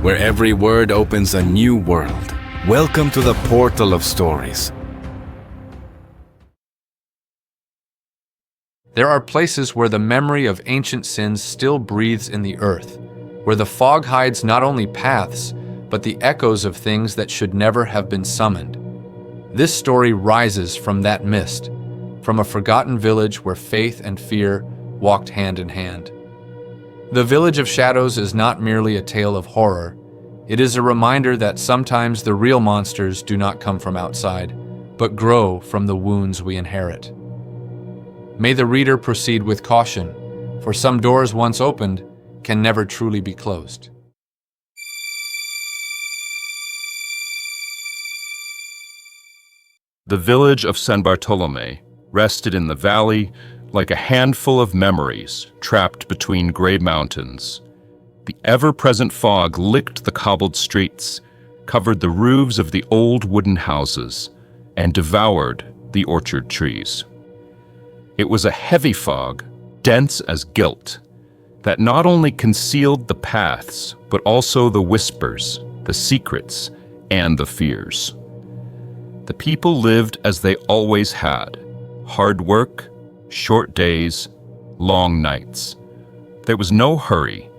where every word opens a new world. Welcome to the portal of stories. There are places where the memory of ancient sins still breathes in the earth, where the fog hides not only paths, but the echoes of things that should never have been summoned. This story rises from that mist, from a forgotten village where faith and fear walked hand in hand. The Village of Shadows is not merely a tale of horror. It is a reminder that sometimes the real monsters do not come from outside, but grow from the wounds we inherit. May the reader proceed with caution, for some doors once opened can never truly be closed. The village of San Bartolome rested in the valley like a handful of memories trapped between gray mountains. The ever-present fog licked the cobbled streets, covered the roofs of the old wooden houses, and devoured the orchard trees. It was a heavy fog, dense as guilt, that not only concealed the paths, but also the whispers, the secrets, and the fears. The people lived as they always had: hard work, short days, long nights. There was no hurry,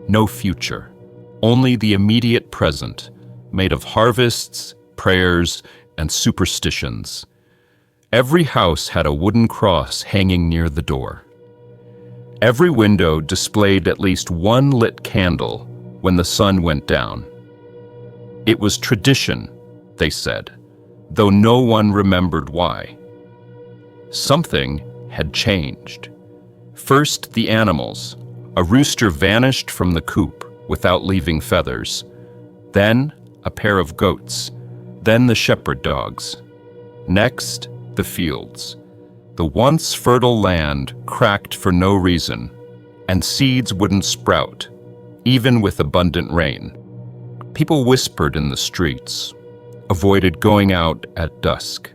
no future, only the immediate present, made of harvests, prayers, and superstitions. Every house had a wooden cross hanging near the door. Every window displayed at least one lit candle when the sun went down. It was tradition, they said, though no one remembered why. Something had changed. First, the animals. A rooster vanished from the coop without leaving feathers. Then, a pair of goats. Then the shepherd dogs. Next, the fields. The once fertile land cracked for no reason, and seeds wouldn't sprout, even with abundant rain. People whispered in the streets, avoided going out at dusk.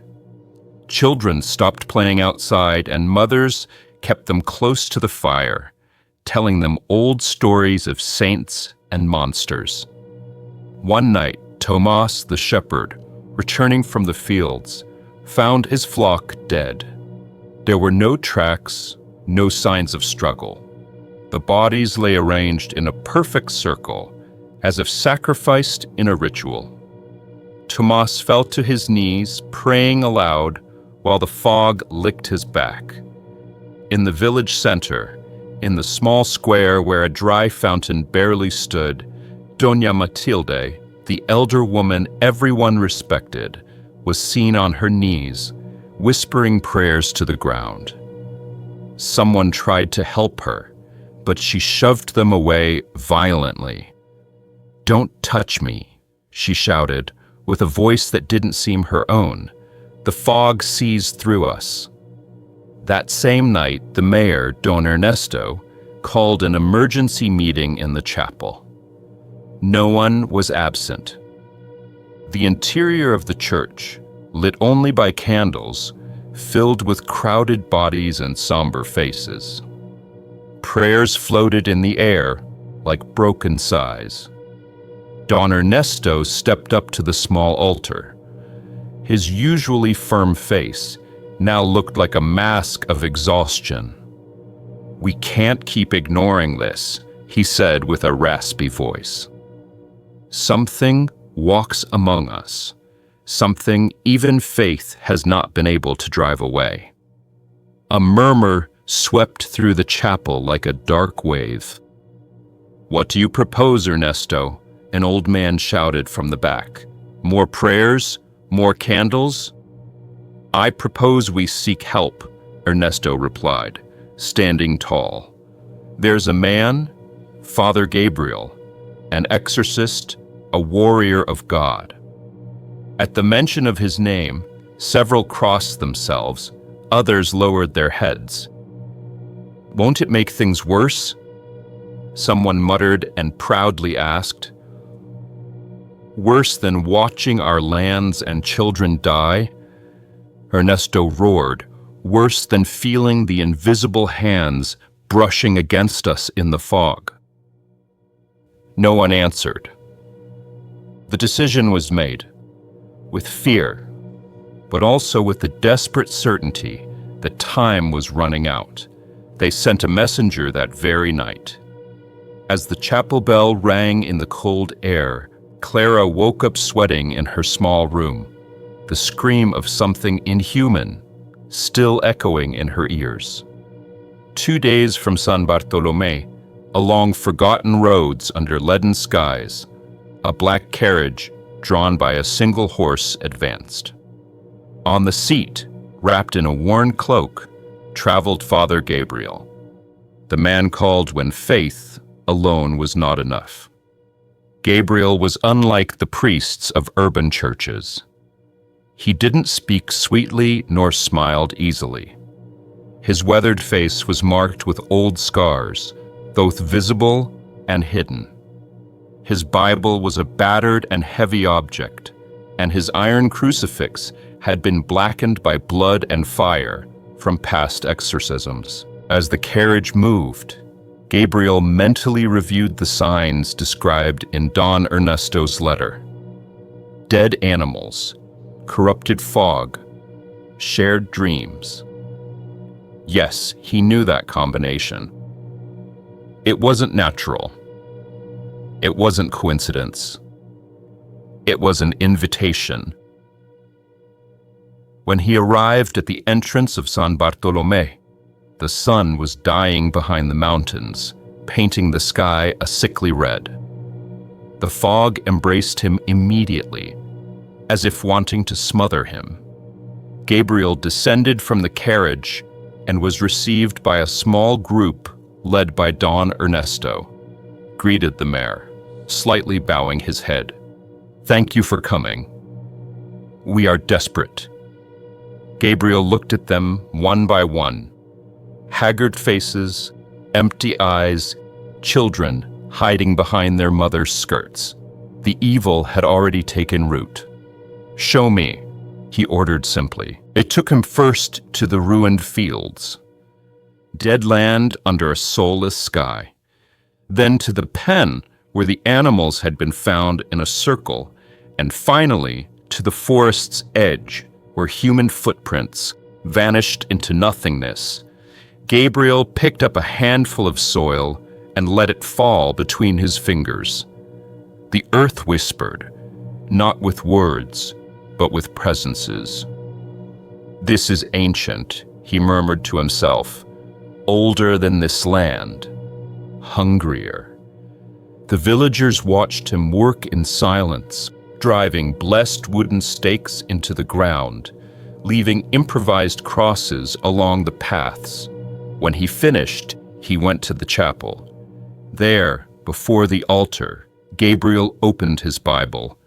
Children stopped playing outside, and mothers kept them close to the fire, telling them old stories of saints and monsters. One night, Tomas the shepherd, returning from the fields, found his flock dead. There were no tracks, no signs of struggle. The bodies lay arranged in a perfect circle, as if sacrificed in a ritual. Tomas fell to his knees, praying aloud, while the fog licked his back. In the village center, in the small square where a dry fountain barely stood, Doña Matilde, the elder woman everyone respected, was seen on her knees, whispering prayers to the ground. Someone tried to help her, but she shoved them away violently. "Don't touch me," she shouted, with a voice that didn't seem her own. The fog seized through us. That same night, the mayor, Don Ernesto, called an emergency meeting in the chapel. No one was absent. The interior of the church, lit only by candles, filled with crowded bodies and somber faces. Prayers floated in the air like broken sighs. Don Ernesto stepped up to the small altar. His usually firm face now looked like a mask of exhaustion. "We can't keep ignoring this," he said with a raspy voice. "Something walks among us, something even faith has not been able to drive away." A murmur swept through the chapel like a dark wave. "What do you propose, Ernesto?" an old man shouted from the back. "More prayers? More candles?" "I propose we seek help," Ernesto replied, standing tall. "There's a man, Father Gabriel, an exorcist, a warrior of God." At the mention of his name, several crossed themselves, others lowered their heads. "Won't it make things worse?" someone muttered and proudly asked. "Worse than watching our lands and children die?" Ernesto roared. "Worse than feeling the invisible hands brushing against us in the fog?" No one answered. The decision was made, with fear, but also with the desperate certainty that time was running out. They sent a messenger that very night. As the chapel bell rang in the cold air, Clara woke up sweating in her small room, the scream of something inhuman still echoing in her ears. 2 days from San Bartolome, along forgotten roads under leaden skies, a black carriage drawn by a single horse advanced. On the seat, wrapped in a worn cloak, traveled Father Gabriel, the man called when faith alone was not enough. Gabriel was unlike the priests of urban churches. He didn't speak sweetly nor smiled easily. His weathered face was marked with old scars, both visible and hidden. His Bible was a battered and heavy object, and his iron crucifix had been blackened by blood and fire from past exorcisms. As the carriage moved, Gabriel mentally reviewed the signs described in Don Ernesto's letter. Dead animals, corrupted fog, shared dreams. Yes, he knew that combination. It wasn't natural. It wasn't coincidence. It was an invitation. When he arrived at the entrance of San Bartolome, the sun was dying behind the mountains, painting the sky a sickly red. The fog embraced him immediately, as if wanting to smother him. Gabriel descended from the carriage and was received by a small group led by Don Ernesto, greeted the mayor, slightly bowing his head. "Thank you for coming. We are desperate." Gabriel looked at them one by one. Haggard faces, empty eyes, children hiding behind their mothers' skirts. The evil had already taken root. "Show me," he ordered simply. It took him first to the ruined fields, dead land under a soulless sky, then to the pen where the animals had been found in a circle, and finally to the forest's edge where human footprints vanished into nothingness. Gabriel picked up a handful of soil and let it fall between his fingers. The earth whispered, not with words, but with presences. "This is ancient," he murmured to himself, "older than this land, hungrier." The villagers watched him work in silence, driving blessed wooden stakes into the ground, leaving improvised crosses along the paths. When he finished, he went to the chapel. There, before the altar, Gabriel opened his Bible,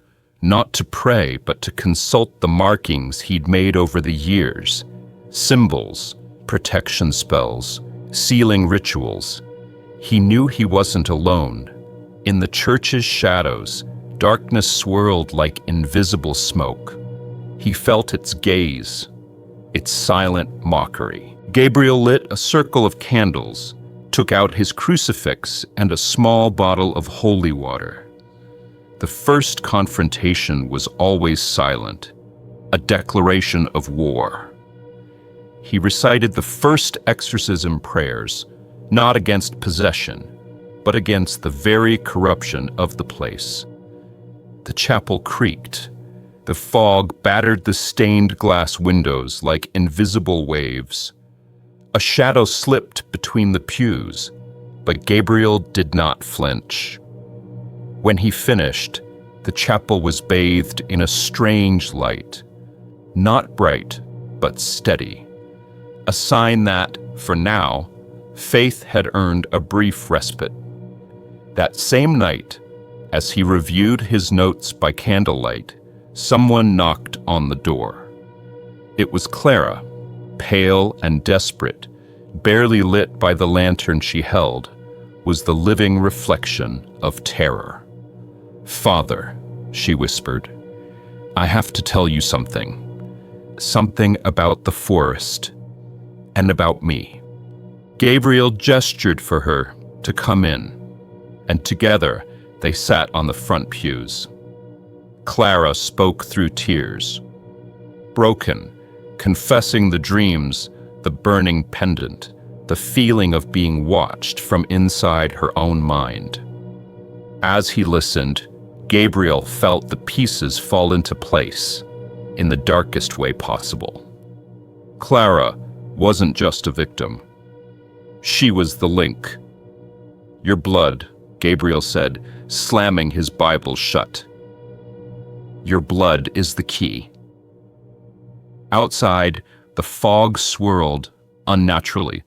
not to pray, but to consult the markings he'd made over the years. Symbols, protection spells, sealing rituals. He knew he wasn't alone. In the church's shadows, darkness swirled like invisible smoke. He felt its gaze, its silent mockery. Gabriel lit a circle of candles, took out his crucifix and a small bottle of holy water. The first confrontation was always silent, a declaration of war. He recited the first exorcism prayers, not against possession, but against the very corruption of the place. The chapel creaked. The fog battered the stained glass windows like invisible waves. A shadow slipped between the pews, but Gabriel did not flinch. When he finished, the chapel was bathed in a strange light, not bright, but steady, a sign that, for now, faith had earned a brief respite. That same night, as he reviewed his notes by candlelight, someone knocked on the door. It was Clara, pale and desperate, barely lit by the lantern she held, was the living reflection of terror. "Father," she whispered, "I have to tell you something. Something about the forest, and about me." Gabriel gestured for her to come in, and together they sat on the front pews. Clara spoke through tears. Broken, confessing the dreams, the burning pendant, the feeling of being watched from inside her own mind. As he listened, Gabriel felt the pieces fall into place in the darkest way possible. Clara wasn't just a victim. She was the link. "Your blood," Gabriel said, slamming his Bible shut. "Your blood is the key." Outside, the fog swirled unnaturally.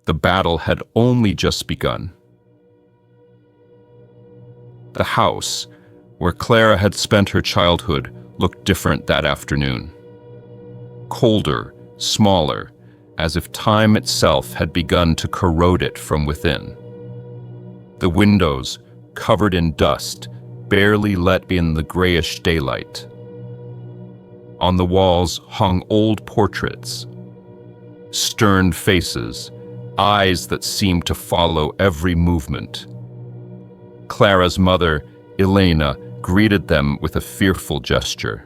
The battle had only just begun. The house, where Clara had spent her childhood, looked different that afternoon. Colder, smaller, as if time itself had begun to corrode it from within. The windows, covered in dust, barely let in the grayish daylight. On the walls hung old portraits, stern faces, eyes that seemed to follow every movement. Clara's mother, Elena, greeted them with a fearful gesture.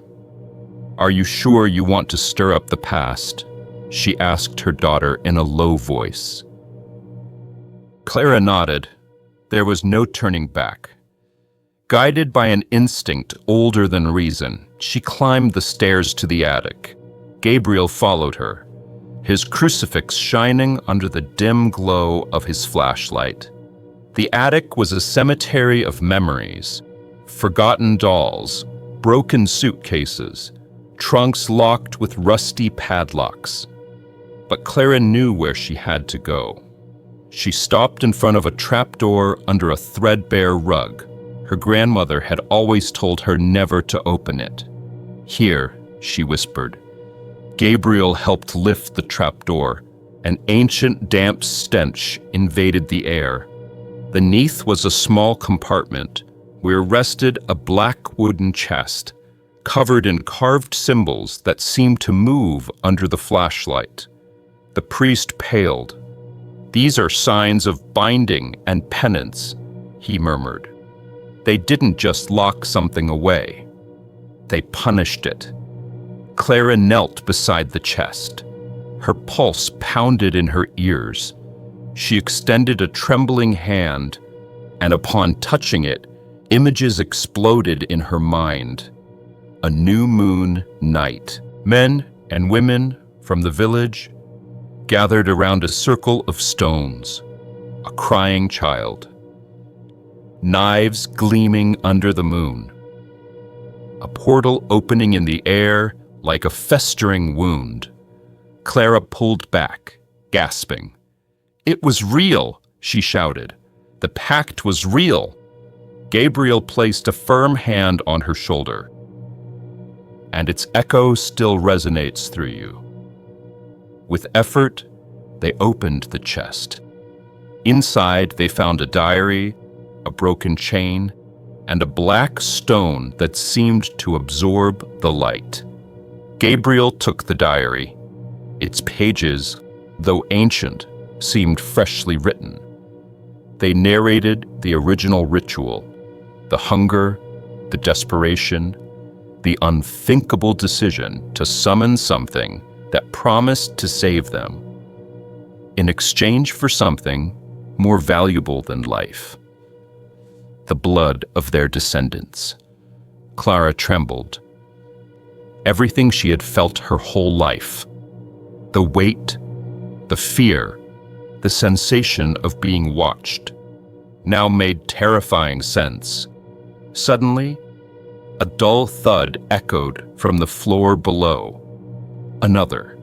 "Are you sure you want to stir up the past?" she asked her daughter in a low voice. Clara nodded. There was no turning back. Guided by an instinct older than reason, she climbed the stairs to the attic. Gabriel followed her, his crucifix shining under the dim glow of his flashlight. The attic was a cemetery of memories, forgotten dolls, broken suitcases, trunks locked with rusty padlocks. But Clara knew where she had to go. She stopped in front of a trapdoor under a threadbare rug. Her grandmother had always told her never to open it. "Here," she whispered. Gabriel helped lift the trapdoor. An ancient, damp stench invaded the air. Beneath was a small compartment where rested a black wooden chest, covered in carved symbols that seemed to move under the flashlight. The priest paled. "These are signs of binding and penance," he murmured. "They didn't just lock something away. They punished it." Clara knelt beside the chest. Her pulse pounded in her ears. She extended a trembling hand, and upon touching it, images exploded in her mind. A new moon night. Men and women from the village gathered around a circle of stones. A crying child. Knives gleaming under the moon. A portal opening in the air like a festering wound. Clara pulled back, gasping. "It was real," she shouted. "The pact was real." Gabriel placed a firm hand on her shoulder. "And its echo still resonates through you." With effort, they opened the chest. Inside, they found a diary, a broken chain, and a black stone that seemed to absorb the light. Gabriel took the diary. Its pages, though ancient, seemed freshly written. They narrated the original ritual, the hunger, the desperation, the unthinkable decision to summon something that promised to save them, in exchange for something more valuable than life. The blood of their descendants. Clara trembled. Everything she had felt her whole life, the weight, the fear, the sensation of being watched, now made terrifying sense. Suddenly, a dull thud echoed from the floor below. Another.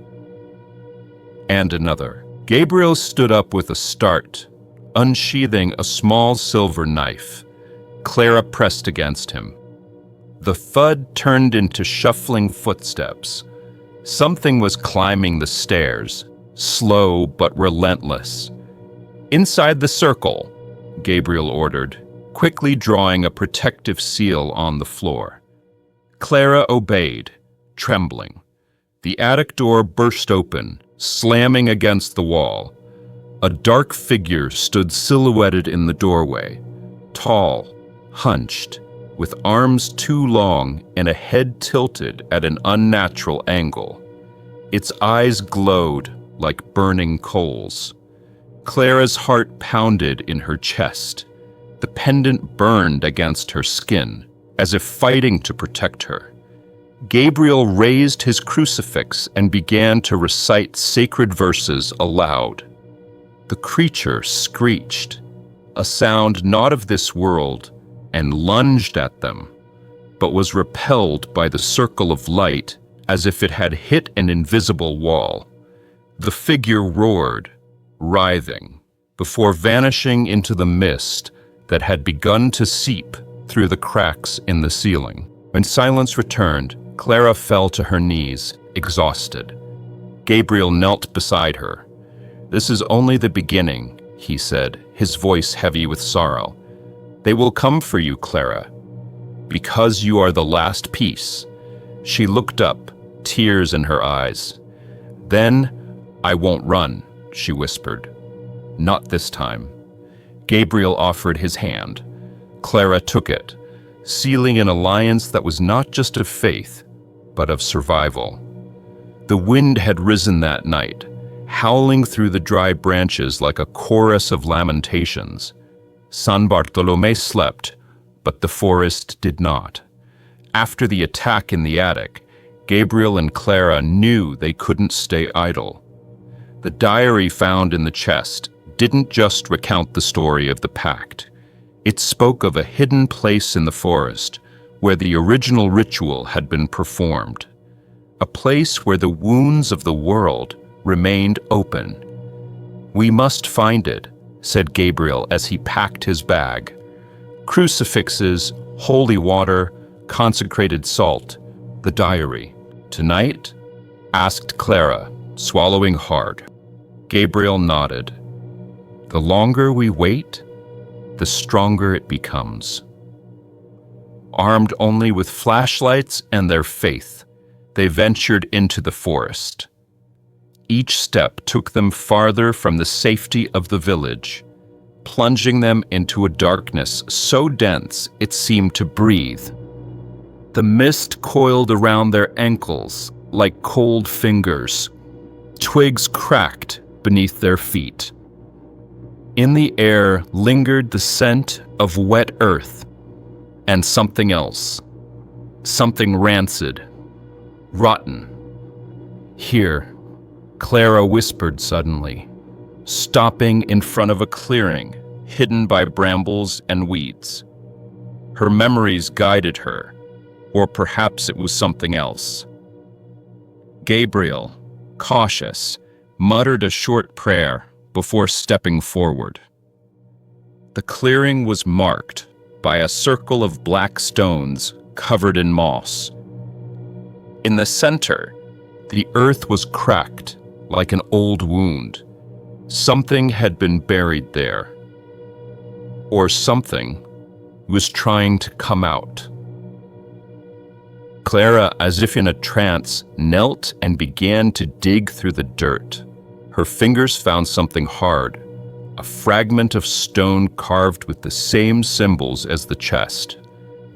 And another. Gabriel stood up with a start, unsheathing a small silver knife. Clara pressed against him. The thud turned into shuffling footsteps. Something was climbing the stairs, slow but relentless. "Inside the circle," Gabriel ordered, quickly drawing a protective seal on the floor. Clara obeyed, trembling. The attic door burst open, slamming against the wall. A dark figure stood silhouetted in the doorway, tall, hunched, with arms too long and a head tilted at an unnatural angle. Its eyes glowed like burning coals. Clara's heart pounded in her chest. The pendant burned against her skin, as if fighting to protect her. Gabriel raised his crucifix and began to recite sacred verses aloud. The creature screeched, a sound not of this world, and lunged at them, but was repelled by the circle of light as if it had hit an invisible wall. The figure roared, writhing, before vanishing into the mist that had begun to seep through the cracks in the ceiling. When silence returned, Clara fell to her knees, exhausted. Gabriel knelt beside her. "This is only the beginning," he said, his voice heavy with sorrow. "They will come for you, Clara, because you are the last piece." She looked up, tears in her eyes. "Then, I won't run," she whispered. "Not this time." Gabriel offered his hand. Clara took it, sealing an alliance that was not just of faith, but of survival. The wind had risen that night, howling through the dry branches like a chorus of lamentations. San Bartolomé slept, but the forest did not. After the attack in the attic, Gabriel and Clara knew they couldn't stay idle. The diary found in the chest didn't just recount the story of the pact. It spoke of a hidden place in the forest where the original ritual had been performed, a place where the wounds of the world remained open. "We must find it," said Gabriel as he packed his bag. Crucifixes, holy water, consecrated salt, the diary. "Tonight?" asked Clara, swallowing hard. Gabriel nodded. "The longer we wait, the stronger it becomes." Armed only with flashlights and their faith, they ventured into the forest. Each step took them farther from the safety of the village, plunging them into a darkness so dense it seemed to breathe. The mist coiled around their ankles like cold fingers. Twigs cracked beneath their feet. In the air lingered the scent of wet earth and something else, something rancid, rotten. "Here," Clara whispered suddenly, stopping in front of a clearing hidden by brambles and weeds. Her memories guided her, or perhaps it was something else. Gabriel, cautious, muttered a short prayer before stepping forward. The clearing was marked by a circle of black stones covered in moss. In the center, the earth was cracked like an old wound. Something had been buried there, or something was trying to come out. Clara, as if in a trance, knelt and began to dig through the dirt. Her fingers found something hard, a fragment of stone carved with the same symbols as the chest.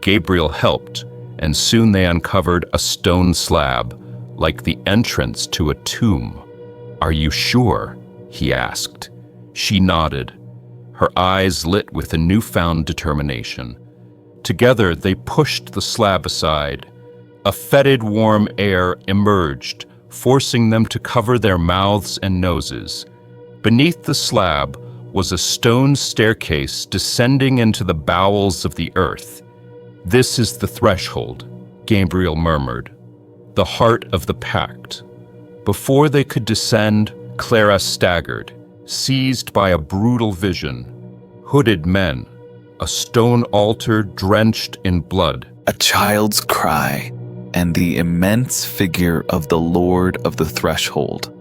Gabriel helped, and soon they uncovered a stone slab, like the entrance to a tomb. "Are you sure?" he asked. She nodded, her eyes lit with a newfound determination. Together they pushed the slab aside. A fetid warm air emerged, forcing them to cover their mouths and noses. Beneath the slab was a stone staircase descending into the bowels of the earth. "This is the threshold," Gabriel murmured, "the heart of the pact." Before they could descend, Clara staggered, seized by a brutal vision. Hooded men, a stone altar drenched in blood. A child's cry, and the immense figure of the Lord of the Threshold,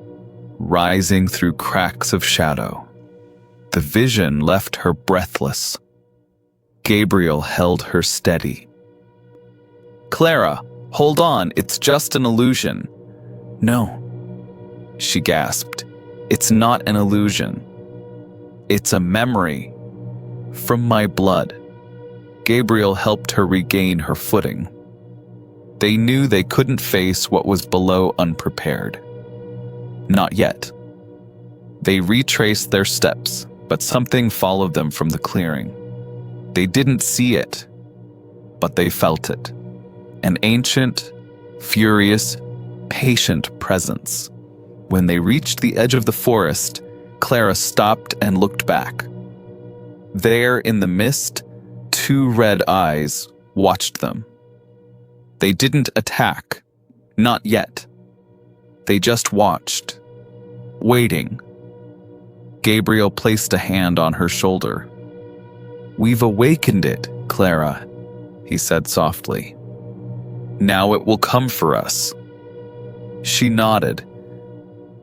rising through cracks of shadow. The vision left her breathless. Gabriel held her steady. "Clara, hold on, it's just an illusion." "No," she gasped. "It's not an illusion. It's a memory from my blood." Gabriel helped her regain her footing. They knew they couldn't face what was below unprepared. Not yet. They retraced their steps, but something followed them from the clearing. They didn't see it, but they felt it. An ancient, furious, patient presence. When they reached the edge of the forest, Clara stopped and looked back. There in the mist, two red eyes watched them. They didn't attack, not yet. They just watched, waiting. Gabriel placed a hand on her shoulder. "We've awakened it, Clara," he said softly. "Now it will come for us." She nodded,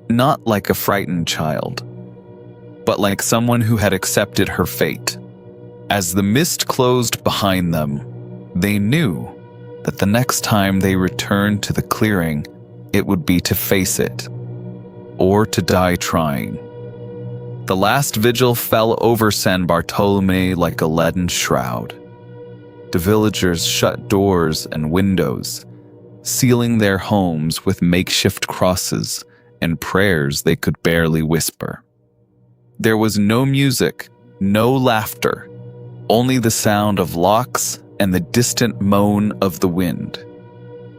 not like a frightened child, but like someone who had accepted her fate. As the mist closed behind them, they knew that the next time they returned to the clearing, it would be to face it, or to die trying. The last vigil fell over San Bartolome like a leaden shroud. The villagers shut doors and windows, sealing their homes with makeshift crosses and prayers they could barely whisper. There was no music, no laughter, only the sound of locks and the distant moan of the wind.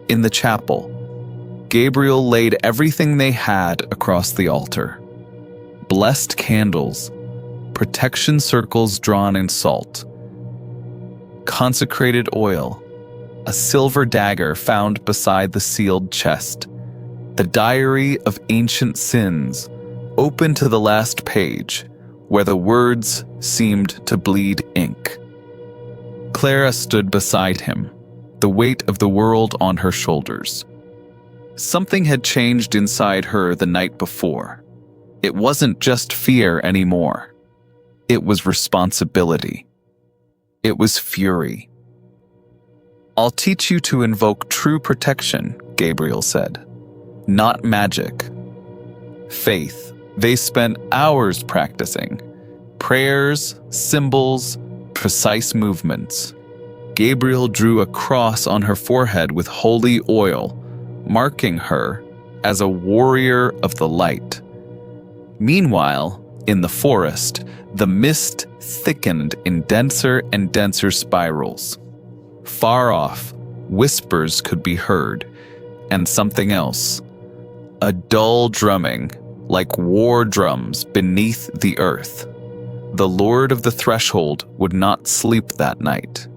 In the chapel, Gabriel laid everything they had across the altar. Blessed candles, protection circles drawn in salt, consecrated oil, a silver dagger found beside the sealed chest, the diary of ancient sins, open to the last page, where the words seemed to bleed ink. Clara stood beside him, the weight of the world on her shoulders. Something had changed inside her the night before. It wasn't just fear anymore. It was responsibility. It was fury. "I'll teach you to invoke true protection," Gabriel said. "Not magic. Faith." They spent hours practicing. Prayers, symbols, precise movements. Gabriel drew a cross on her forehead with holy oil, marking her as a warrior of the light. Meanwhile, in the forest, the mist thickened in denser and denser spirals. Far off, whispers could be heard, and something else. A dull drumming, like war drums beneath the earth. The Lord of the Threshold would not sleep that night.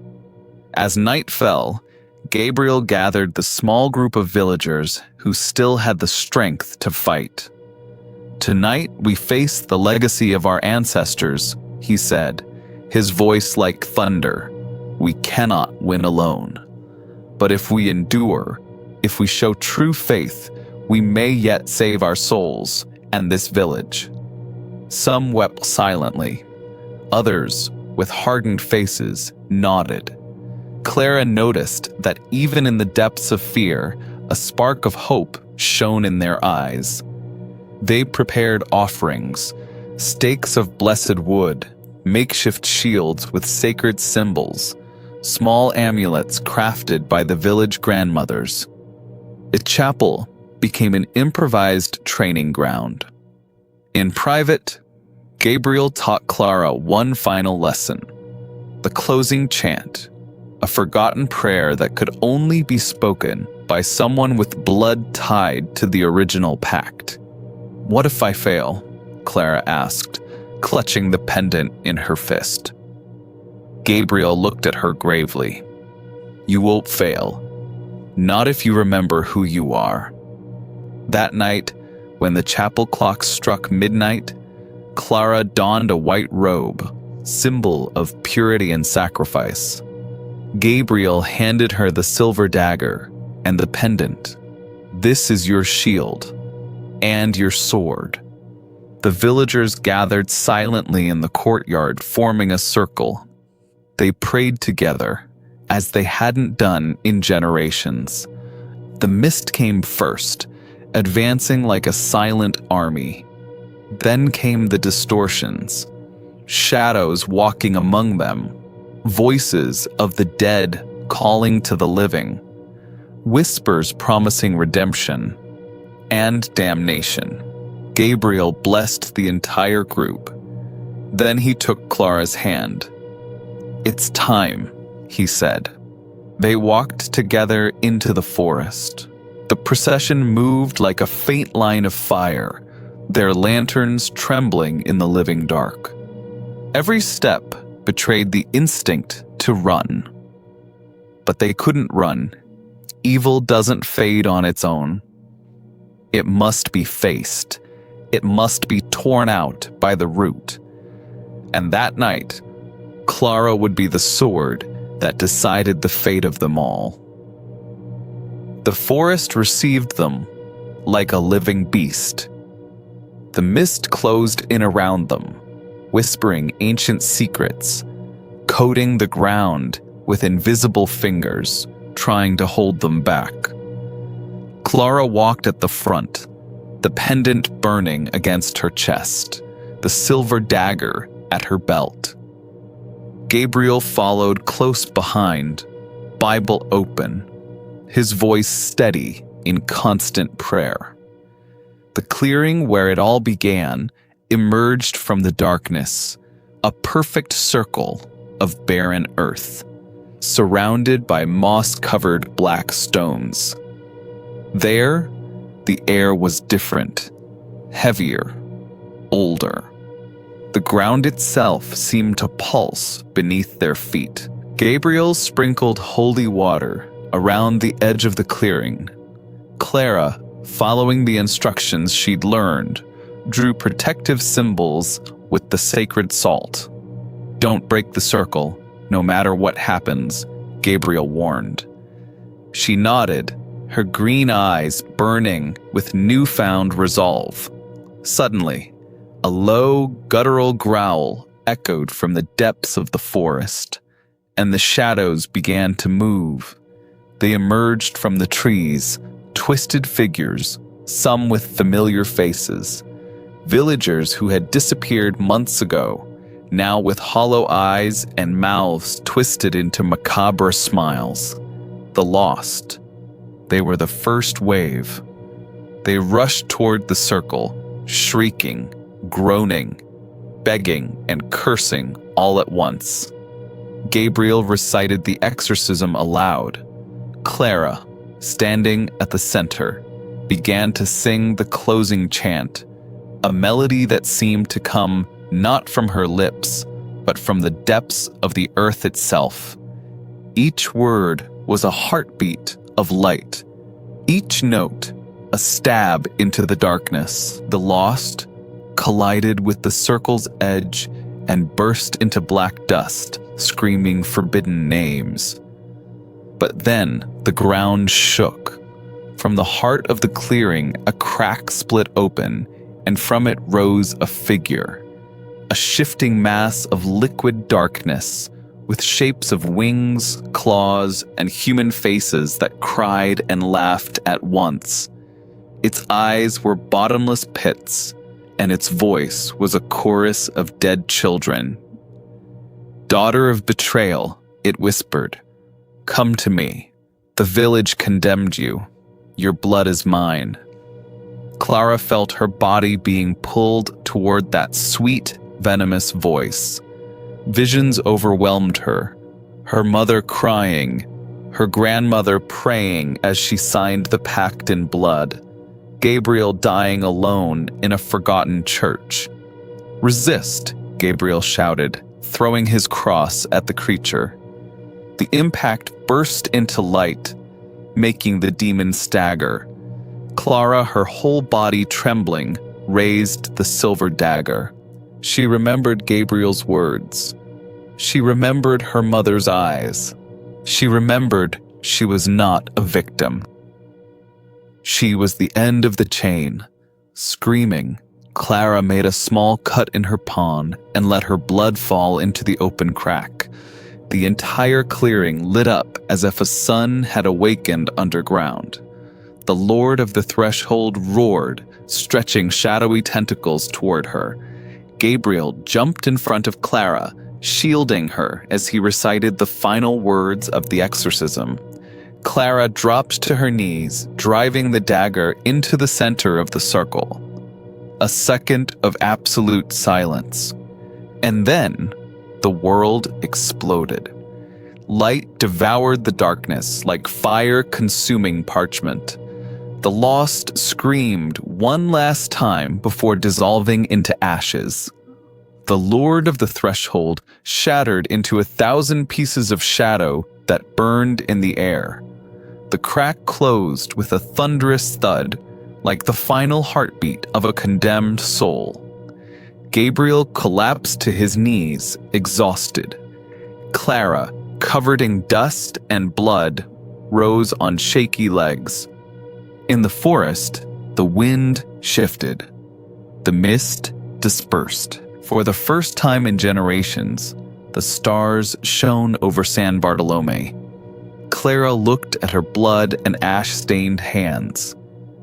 As night fell, Gabriel gathered the small group of villagers who still had the strength to fight. "Tonight we face the legacy of our ancestors," he said, his voice like thunder. "We cannot win alone. But if we endure, if we show true faith, we may yet save our souls and this village." Some wept silently. Others, with hardened faces, nodded. Clara noticed that even in the depths of fear, a spark of hope shone in their eyes. They prepared offerings, stakes of blessed wood, makeshift shields with sacred symbols, small amulets crafted by the village grandmothers. The chapel became an improvised training ground. In private, Gabriel taught Clara one final lesson: the closing chant, a forgotten prayer that could only be spoken by someone with blood tied to the original pact. "What if I fail?" Clara asked, clutching the pendant in her fist. Gabriel looked at her gravely. "You won't fail. Not if you remember who you are." That night, when the chapel clock struck midnight, Clara donned a white robe, symbol of purity and sacrifice. Gabriel handed her the silver dagger and the pendant. "This is your shield and your sword." The villagers gathered silently in the courtyard, forming a circle. They prayed together, as they hadn't done in generations. The mist came first, advancing like a silent army. Then came the distortions, shadows walking among them, voices of the dead calling to the living, whispers promising redemption and damnation. Gabriel blessed the entire group. Then he took Clara's hand. "It's time," he said. They walked together into the forest. The procession moved like a faint line of fire, their lanterns trembling in the living dark. Every step betrayed the instinct to run. But they couldn't run. Evil doesn't fade on its own. It must be faced. It must be torn out by the root. And that night, Clara would be the sword that decided the fate of them all. The forest received them like a living beast. The mist closed in around them, whispering ancient secrets, coating the ground with invisible fingers, trying to hold them back. Clara walked at the front, the pendant burning against her chest, the silver dagger at her belt. Gabriel followed close behind, Bible open, his voice steady in constant prayer. The clearing where it all began emerged from the darkness, a perfect circle of barren earth, surrounded by moss-covered black stones. There, the air was different, heavier, older. The ground itself seemed to pulse beneath their feet. Gabriel sprinkled holy water around the edge of the clearing. Clara, following the instructions she'd learned, drew protective symbols with the sacred salt. "Don't break the circle, no matter what happens," Gabriel warned. She nodded, her green eyes burning with newfound resolve. Suddenly, a low, guttural growl echoed from the depths of the forest, and the shadows began to move. They emerged from the trees, twisted figures, some with familiar faces. Villagers who had disappeared months ago, now with hollow eyes and mouths twisted into macabre smiles. The lost. They were the first wave. They rushed toward the circle, shrieking, groaning, begging, and cursing all at once. Gabriel recited the exorcism aloud. Clara, standing at the center, began to sing the closing chant, a melody that seemed to come not from her lips, but from the depths of the earth itself. Each word was a heartbeat of light, each note a stab into the darkness. The lost collided with the circle's edge and burst into black dust, screaming forbidden names. But then the ground shook. From the heart of the clearing, a crack split open, and from it rose a figure, a shifting mass of liquid darkness, with shapes of wings, claws, and human faces that cried and laughed at once. Its eyes were bottomless pits, and its voice was a chorus of dead children. "Daughter of betrayal," it whispered, "come to me. The village condemned you. Your blood is mine." Clara felt her body being pulled toward that sweet, venomous voice. Visions overwhelmed her, her mother crying, her grandmother praying as she signed the pact in blood, Gabriel dying alone in a forgotten church. "Resist," Gabriel shouted, throwing his cross at the creature. The impact burst into light, making the demon stagger. Clara, her whole body trembling, raised the silver dagger. She remembered Gabriel's words. She remembered her mother's eyes. She remembered she was not a victim. She was the end of the chain. Screaming, Clara made a small cut in her pawn and let her blood fall into the open crack. The entire clearing lit up as if a sun had awakened underground. The Lord of the Threshold roared, stretching shadowy tentacles toward her. Gabriel jumped in front of Clara shielding her as he recited the final words of the exorcism. Clara dropped to her knees, driving the dagger into the center of the circle. A second of absolute silence. And then, the world exploded. Light devoured the darkness like fire consuming parchment. The lost screamed one last time before dissolving into ashes. The Lord of the Threshold shattered into 1,000 pieces of shadow that burned in the air. The crack closed with a thunderous thud, like the final heartbeat of a condemned soul. Gabriel collapsed to his knees, exhausted. Clara, covered in dust and blood, rose on shaky legs. In the forest, the wind shifted. The mist dispersed. For the first time in generations, the stars shone over San Bartolome. Clara looked at her blood and ash-stained hands.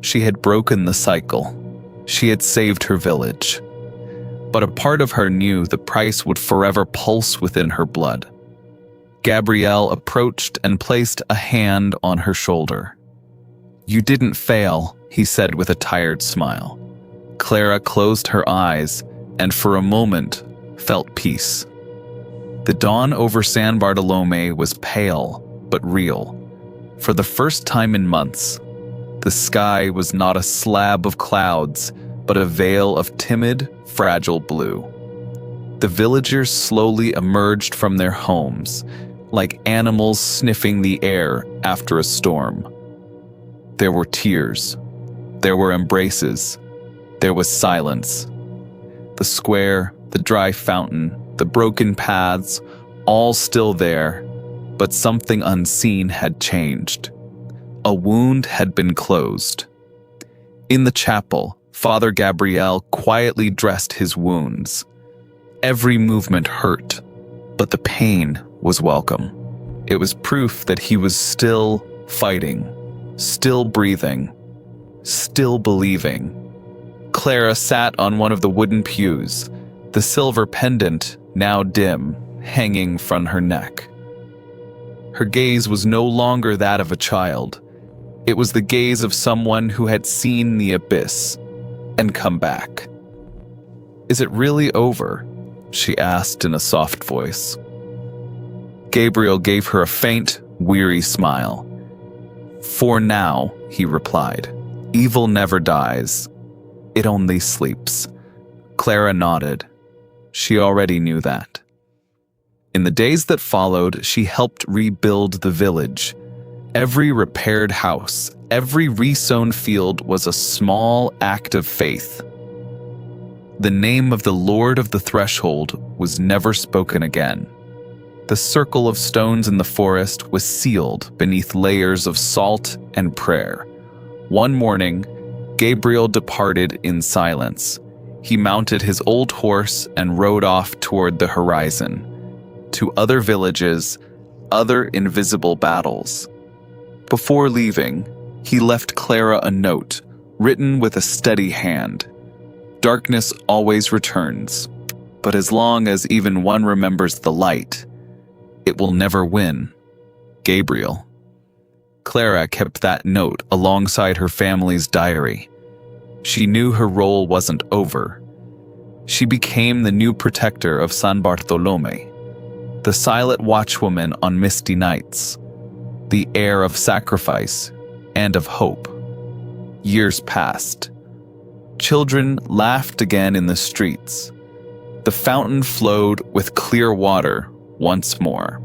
She had broken the cycle. She had saved her village. But a part of her knew the price would forever pulse within her blood. Gabrielle approached and placed a hand on her shoulder. "You didn't fail," he said with a tired smile. Clara closed her eyes and for a moment felt peace. The dawn over San Bartolome was pale but real. For the first time in months, the sky was not a slab of clouds, but a veil of timid, fragile blue. The villagers slowly emerged from their homes, like animals sniffing the air after a storm. There were tears. There were embraces. There was silence. The square, the dry fountain, the broken paths, all still there, but something unseen had changed. A wound had been closed. In the chapel, Father Gabriel quietly dressed his wounds. Every movement hurt, but the pain was welcome. It was proof that he was still fighting, still breathing, still believing. Clara sat on one of the wooden pews, the silver pendant, now dim, hanging from her neck. Her gaze was no longer that of a child. It was the gaze of someone who had seen the abyss and come back. "Is it really over?" she asked in a soft voice. Gabriel gave her a faint, weary smile. "For now," he replied. "Evil never dies. It only sleeps." Clara nodded. She already knew that. In the days that followed, she helped rebuild the village. Every repaired house, every resown field was a small act of faith. The name of the Lord of the Threshold was never spoken again. The circle of stones in the forest was sealed beneath layers of salt and prayer. One morning, Gabriel departed in silence. He mounted his old horse and rode off toward the horizon, to other villages, other invisible battles. Before leaving, he left Clara a note, written with a steady hand. Darkness always returns, but as long as even one remembers the light, it will never win. Gabriel. Clara kept that note alongside her family's diary. She knew her role wasn't over. She became the new protector of San Bartolome, the silent watchwoman on misty nights, the heir of sacrifice and of hope. Years passed. Children laughed again in the streets. The fountain flowed with clear water once more.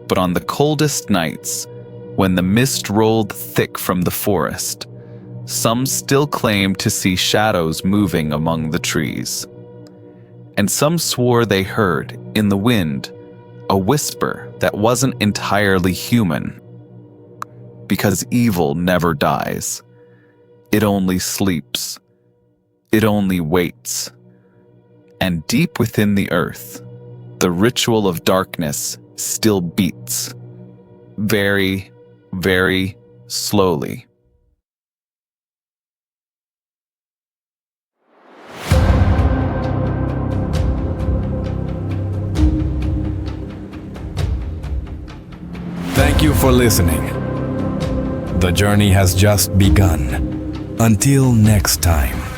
But on the coldest nights, when the mist rolled thick from the forest, some still claimed to see shadows moving among the trees. And some swore they heard, in the wind, a whisper that wasn't entirely human. Because evil never dies. It only sleeps. It only waits. And deep within the earth, the ritual of darkness still beats. Very, very slowly. Thank you for listening. The journey has just begun. Until next time.